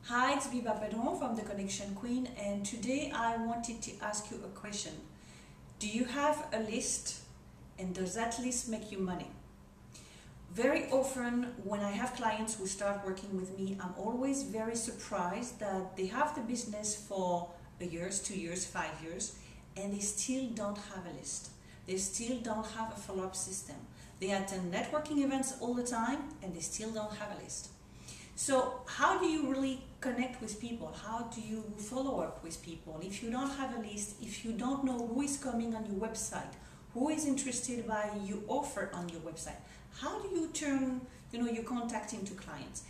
Hi, it's Biba Pedron from The Connection Queen, and today I wanted to ask you a question. Do you have a list, and does that list make you money? Very often when I have clients who start working with me, I'm always very surprised that they have the business for a year, 2 years, 5 years, and they still don't have a list. They still don't have a follow-up system. They attend networking events all the time, and they still don't have a list. So how do you really connect with people? How do you follow up with people? If you don't have a list, if you don't know who is coming on your website, who is interested by your offer on your website, how do you turn your contact into clients?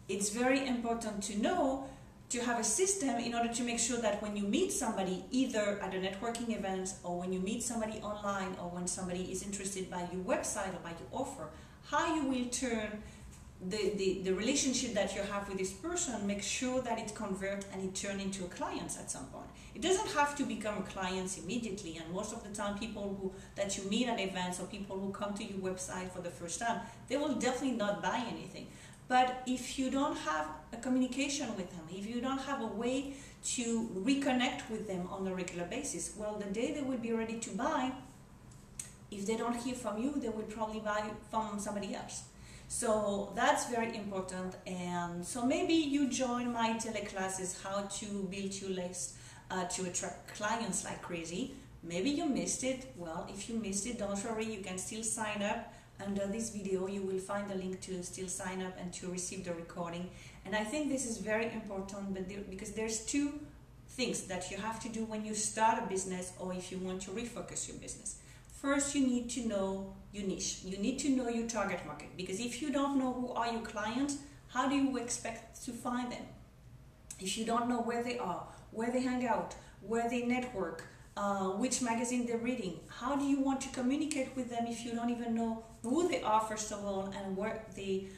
It's very important to know, to have a system in order to make sure that when you meet somebody, either at a networking event or when you meet somebody online or when somebody is interested by your website or by your offer, how you will turn the relationship that you have with this person, make sure that it converts and it turns into a client at some point. It doesn't have to become clients immediately, and most of the time people that you meet at events or people who come to your website for the first time, they will definitely not buy anything. But if you don't have a communication with them, if you don't have a way to reconnect with them on a regular basis, well, the day they will be ready to buy, if they don't hear from you, they will probably buy from somebody else. So that's very important. And so maybe you join my teleclasses, how to build your list to attract clients like crazy. Maybe you missed it. Well, if you missed it, don't worry, you can still sign up. Under this video you will find a link to still sign up and to receive the recording. And I think this is very important, because there's two things that you have to do when you start a business or if you want to refocus your business. First, you need to know your niche. You need to know your target market, because if you don't know who are your clients, how do you expect to find them? If you don't know where they are, where they hang out, where they network, which magazine they're reading, how do you want to communicate with them if you don't even know who they are, first of all, and where they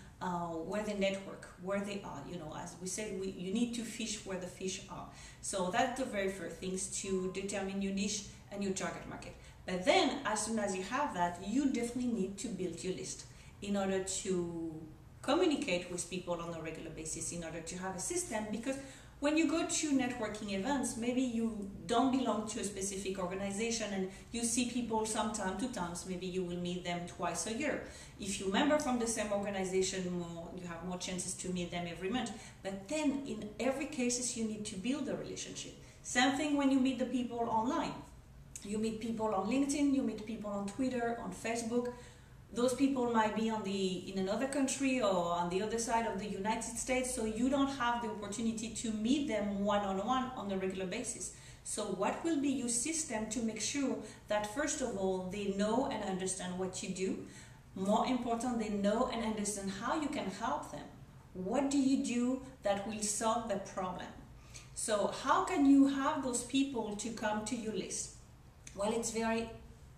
network, where they are? As we said, you need to fish where the fish are. So that's the very first things, to determine your niche and your target market. But then, as soon as you have that, you definitely need to build your list in order to communicate with people on a regular basis, in order to have a system. Because when you go to networking events, maybe you don't belong to a specific organization and you see people sometime, 2 times, maybe you will meet them twice a year. If you member from the same organization, you have more chances to meet them every month. But then in every case, you need to build a relationship. Same thing when you meet the people online. You meet people on LinkedIn, you meet people on Twitter, on Facebook. Those people might be in another country or on the other side of the United States, so you don't have the opportunity to meet them one-on-one on a regular basis. So what will be your system to make sure that, first of all, they know and understand what you do? More important, they know and understand how you can help them. What do you do that will solve the problem? So how can you have those people to come to your list? Well, it's very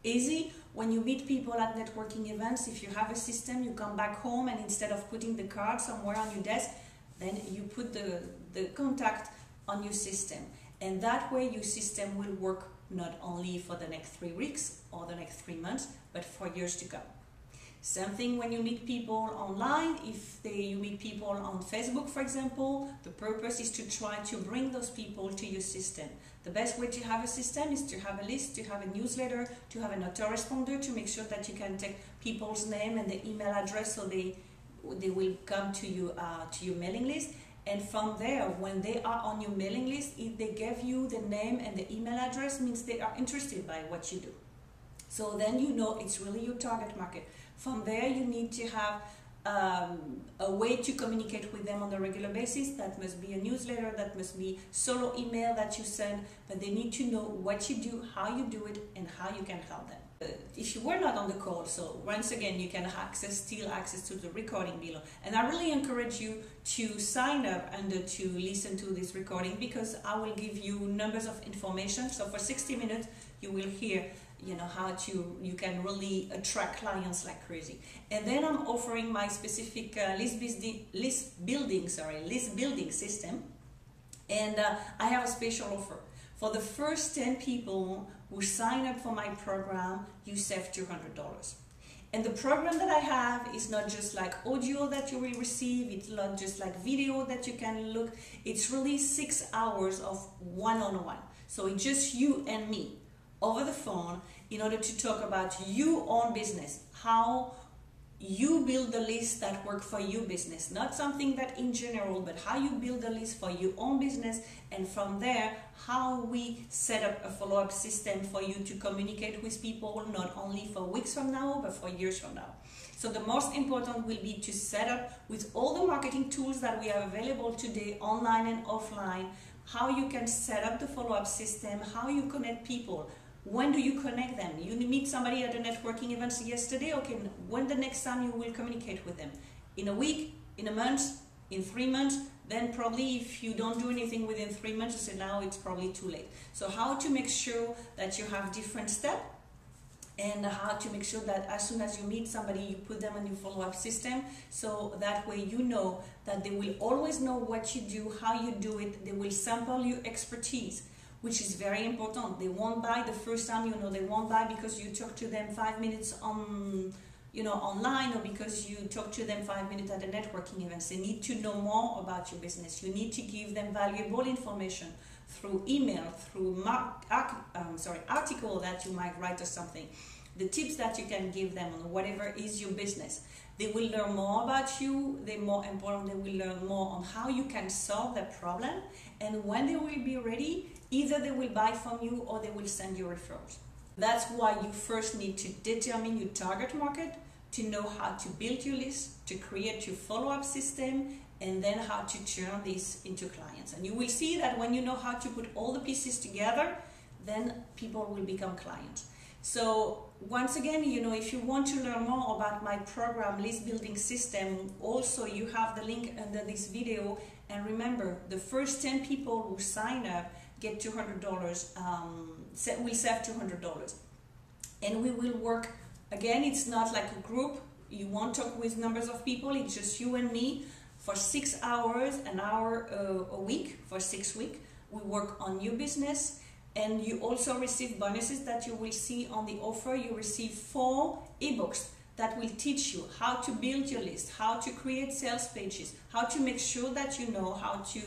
easy. When you meet people at networking events, if you have a system, you come back home and instead of putting the card somewhere on your desk, then you put the contact on your system. And that way your system will work not only for the next 3 weeks or the next 3 months, but for years to come. Same thing when you meet people online. If you meet people on Facebook, for example, the purpose is to try to bring those people to your system. The best way to have a system is to have a list, to have a newsletter, to have an autoresponder, to make sure that you can take people's name and the email address, so they will come to your mailing list. And from there, when they are on your mailing list, if they give you the name and the email address, means they are interested by what you do. So then you know it's really your target market. From there, you need to have a way to communicate with them on a regular basis. That must be a newsletter, that must be solo email that you send, but they need to know what you do, how you do it, and how you can help them. If you were not on the call, so once again, you can still access to the recording below. And I really encourage you to sign up and to listen to this recording, because I will give you numbers of information. So for 60 minutes, you will hear how you can really attract clients like crazy. And then I'm offering my specific list building system, and I have a special offer. For the first 10 people who sign up for my program, you save $200. And the program that I have is not just like audio that you will receive, it's not just like video that you can look, it's really 6 hours of one-on-one. So it's just you and me over the phone in order to talk about your own business, how you build the list that work for your business, not something that in general, but how you build the list for your own business, and from there how we set up a follow-up system for you to communicate with people, not only for weeks from now but for years from now. So the most important will be to set up with all the marketing tools that we have available today, online and offline, how you can set up the follow-up system, how you connect people. When do you connect them? You meet somebody at a networking event yesterday, okay, when the next time you will communicate with them? In a week, in a month, in 3 months? Then probably if you don't do anything within 3 months, you say now it's probably too late. So how to make sure that you have different steps, and how to make sure that as soon as you meet somebody, you put them on your follow-up system, so that way you know that they will always know what you do, how you do it, they will sample your expertise, which is very important. They won't buy the first time, they won't buy because you talk to them 5 minutes on, online, or because you talk to them 5 minutes at a networking event. They need to know more about your business. You need to give them valuable information through email, through article that you might write or something. The tips that you can give them on whatever is your business. They will learn more about you. They're more important. They will learn more on how you can solve that problem. And when they will be ready, either they will buy from you or they will send you referrals. That's why you first need to determine your target market, to know how to build your list, to create your follow-up system, and then how to turn this into clients. And you will see that when you know how to put all the pieces together, then people will become clients. So once again, if you want to learn more about my program, List Building System, also you have the link under this video. And remember, the first 10 people who sign up get $200, will save $200. And we will work, again, it's not like a group. You won't talk with numbers of people, it's just you and me for 6 hours, an hour a week, for 6 weeks. We work on your business. And you also receive bonuses that you will see on the offer. You receive 4 ebooks that will teach you how to build your list, how to create sales pages, how to make sure that you know how to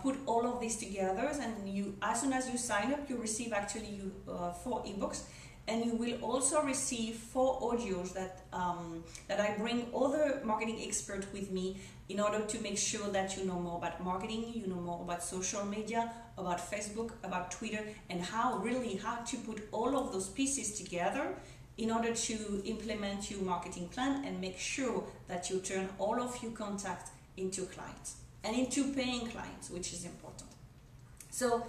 put all of this together. And as soon as you sign up, you receive actually 4 ebooks. And you will also receive 4 audios that I bring other marketing experts with me in order to make sure that you know more about marketing, you know more about social media, about Facebook, about Twitter, and how to put all of those pieces together in order to implement your marketing plan and make sure that you turn all of your contacts into clients and into paying clients, which is important. So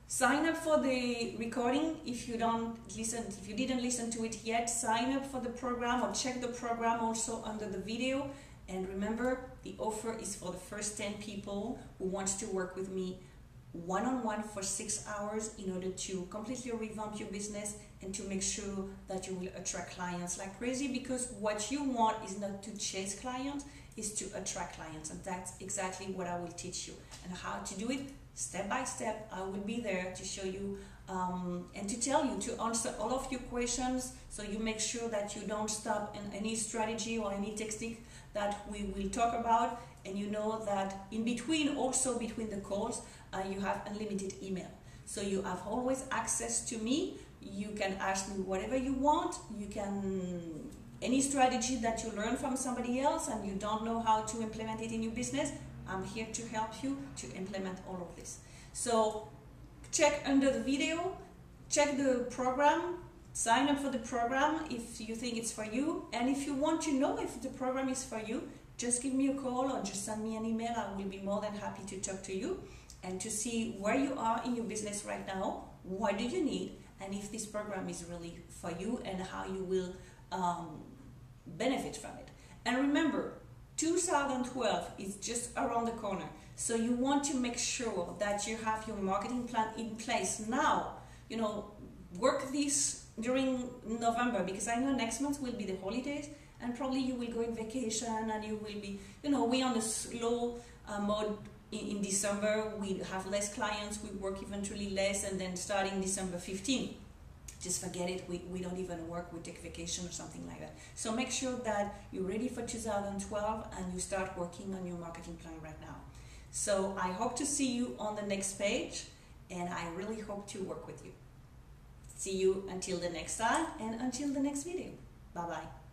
sign up for the recording. If you didn't listen to it yet, sign up for the program or check the program also under the video. And remember, the offer is for the first 10 people who wants to work with me one-on-one for 6 hours in order to completely revamp your business and to make sure that you will attract clients like crazy, because what you want is not to chase clients, is to attract clients. And that's exactly what I will teach you, and how to do it step by step. I will be there to show you and to tell you, to answer all of your questions, so you make sure that you don't stop in any strategy or any technique that we will talk about. And you know that in between, also between the calls, you have unlimited email. So you have always access to me. You can ask me whatever you want. You can, any strategy that you learn from somebody else and you don't know how to implement it in your business, I'm here to help you to implement all of this. So check under the video, check the program, sign up for the program if you think it's for you. And if you want to know if the program is for you, just give me a call or just send me an email. I will be more than happy to talk to you and to see where you are in your business right now, what do you need, and if this program is really for you and how you will benefit from it. And remember, 2012 is just around the corner. So you want to make sure that you have your marketing plan in place now. Work this during November, because I know next month will be the holidays and probably you will go in vacation and you will be, we on a slow mode in December. We have less clients, we work eventually less, and then starting December 15. just forget it. We don't even work with take vacation or something like that. So make sure that you're ready for 2012 and you start working on your marketing plan right now. So I hope to see you on the next page, and I really hope to work with you. See you until the next time and until the next video. Bye bye.